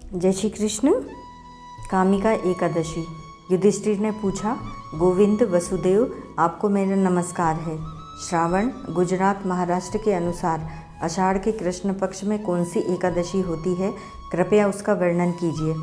जय श्री कृष्ण। कामिका एकादशी। युधिष्ठिर ने पूछा, गोविंद वसुदेव, आपको मेरा नमस्कार है। श्रावण गुजरात महाराष्ट्र के अनुसार आषाढ़ के कृष्ण पक्ष में कौन सी एकादशी होती है, कृपया उसका वर्णन कीजिए।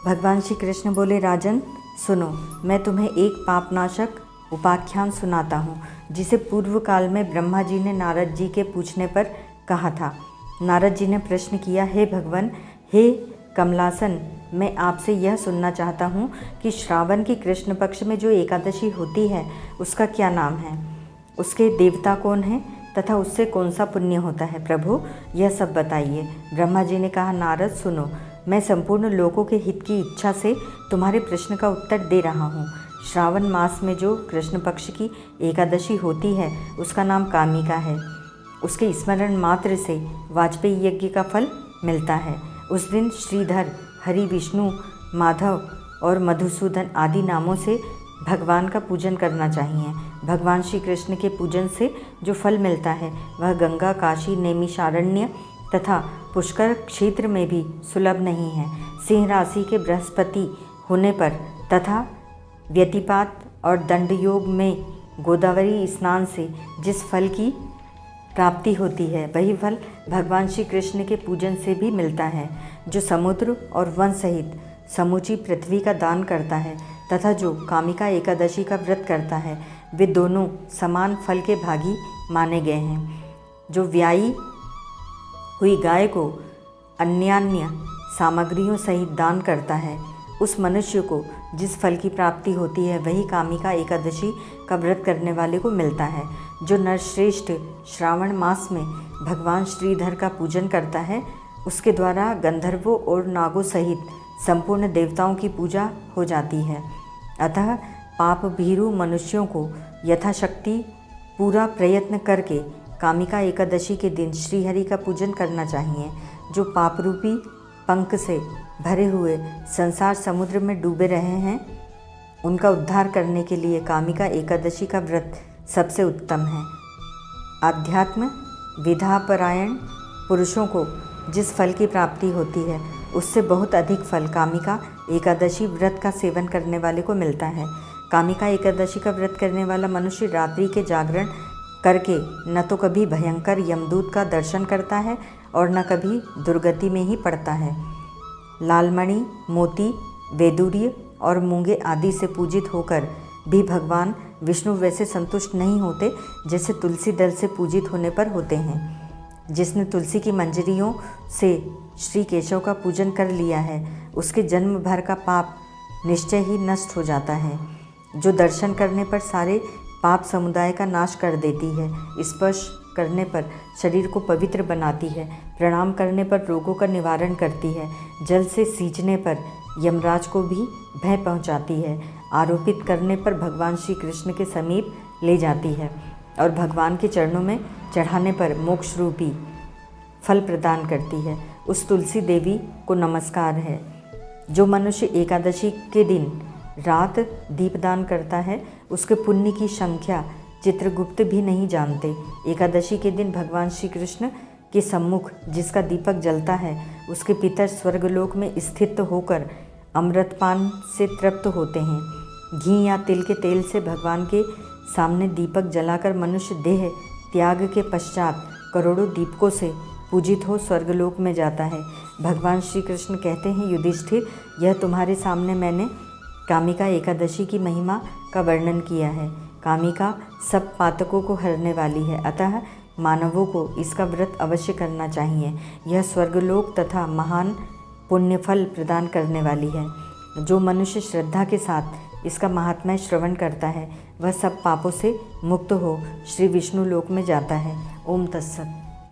भगवान श्री कृष्ण बोले, राजन सुनो, मैं तुम्हें एक पापनाशक उपाख्यान सुनाता हूँ, जिसे पूर्व काल में ब्रह्मा जी ने नारद जी के पूछने पर कहा था। नारद जी ने प्रश्न किया, हे भगवान, हे कमलासन, मैं आपसे यह सुनना चाहता हूँ कि श्रावण की कृष्ण पक्ष में जो एकादशी होती है उसका क्या नाम है, उसके देवता कौन हैं तथा उससे कौन सा पुण्य होता है। प्रभु, यह सब बताइए। ब्रह्मा जी ने कहा, नारद सुनो, मैं संपूर्ण लोगों के हित की इच्छा से तुम्हारे प्रश्न का उत्तर दे रहा हूँ। श्रावण मास में जो कृष्ण पक्ष की एकादशी होती है उसका नाम कामिका है। उसके स्मरण मात्र से वाजपेयी यज्ञ का फल मिलता है। उस दिन श्रीधर, हरि, विष्णु, माधव और मधुसूदन आदि नामों से भगवान का पूजन करना चाहिए। भगवान श्री कृष्ण के पूजन से जो फल मिलता है वह गंगा, काशी, नैमिषारण्य तथा पुष्कर क्षेत्र में भी सुलभ नहीं है। सिंह राशि के बृहस्पति होने पर तथा व्यतिपात और दंड योग में गोदावरी स्नान से जिस फल की प्राप्ति होती है वही फल भगवान श्री कृष्ण के पूजन से भी मिलता है। जो समुद्र और वन सहित समूची पृथ्वी का दान करता है तथा जो कामिका एकादशी का व्रत करता है, वे दोनों समान फल के भागी माने गए हैं। जो व्यायी हुई गाय को अन्यान्य सामग्रियों सहित दान करता है, उस मनुष्य को जिस फल की प्राप्ति होती है वही कामिका एकादशी का व्रत करने वाले को मिलता है। जो नरश्रेष्ठ श्रावण मास में भगवान श्रीधर का पूजन करता है, उसके द्वारा गंधर्वों और नागों सहित संपूर्ण देवताओं की पूजा हो जाती है। अतः पाप भीरु मनुष्यों को यथाशक्ति पूरा प्रयत्न करके कामिका एकादशी के दिन श्रीहरि का पूजन करना चाहिए। जो पाप रूपी पंख से भरे हुए संसार समुद्र में डूबे रहे हैं, उनका उद्धार करने के लिए कामिका एकादशी का व्रत सबसे उत्तम है। आध्यात्म विधापरायण पुरुषों को जिस फल की प्राप्ति होती है उससे बहुत अधिक फल कामिका एकादशी व्रत का सेवन करने वाले को मिलता है। कामिका एकादशी का व्रत करने वाला मनुष्य रात्रि के जागरण करके न तो कभी भयंकर यमदूत का दर्शन करता है और न कभी दुर्गति में ही पड़ता है। लालमणि, मोती, वैदूर्य और मूंगे आदि से पूजित होकर भी भगवान विष्णु वैसे संतुष्ट नहीं होते जैसे तुलसी दल से पूजित होने पर होते हैं। जिसने तुलसी की मंजरियों से श्री केशव का पूजन कर लिया है, उसके जन्म भर का पाप निश्चय ही नष्ट हो जाता है। जो दर्शन करने पर सारे पाप समुदाय का नाश कर देती है, स्पर्श करने पर शरीर को पवित्र बनाती है, प्रणाम करने पर रोगों का निवारण करती है, जल से सींचने पर यमराज को भी भय पहुंचाती है, आरोपित करने पर भगवान श्री कृष्ण के समीप ले जाती है और भगवान के चरणों में चढ़ाने पर मोक्ष रूपी फल प्रदान करती है। उस तुलसी देवी को नमस्कार है। जो मनुष्य एकादशी के दिन रात दीपदान करता है, उसके पुण्य की संख्या चित्रगुप्त भी नहीं जानते। एकादशी के दिन भगवान श्री कृष्ण के सम्मुख जिसका दीपक जलता है, उसके पितर स्वर्गलोक में स्थित होकर अमृतपान से तृप्त होते हैं। घी या तिल के तेल से भगवान के सामने दीपक जलाकर मनुष्य देह त्याग के पश्चात करोड़ों दीपकों से पूजित हो स्वर्गलोक में जाता है। भगवान श्री कृष्ण कहते हैं, युधिष्ठिर, यह तुम्हारे सामने मैंने कामिका एकादशी की महिमा का वर्णन किया है। कामिका सब पातकों को हरने वाली है, अतः मानवों को इसका व्रत अवश्य करना चाहिए। यह स्वर्गलोक तथा महान पुण्यफल प्रदान करने वाली है। जो मनुष्य श्रद्धा के साथ इसका महात्म्य श्रवण करता है, वह सब पापों से मुक्त हो श्री विष्णु लोक में जाता है। ओम तत्सत।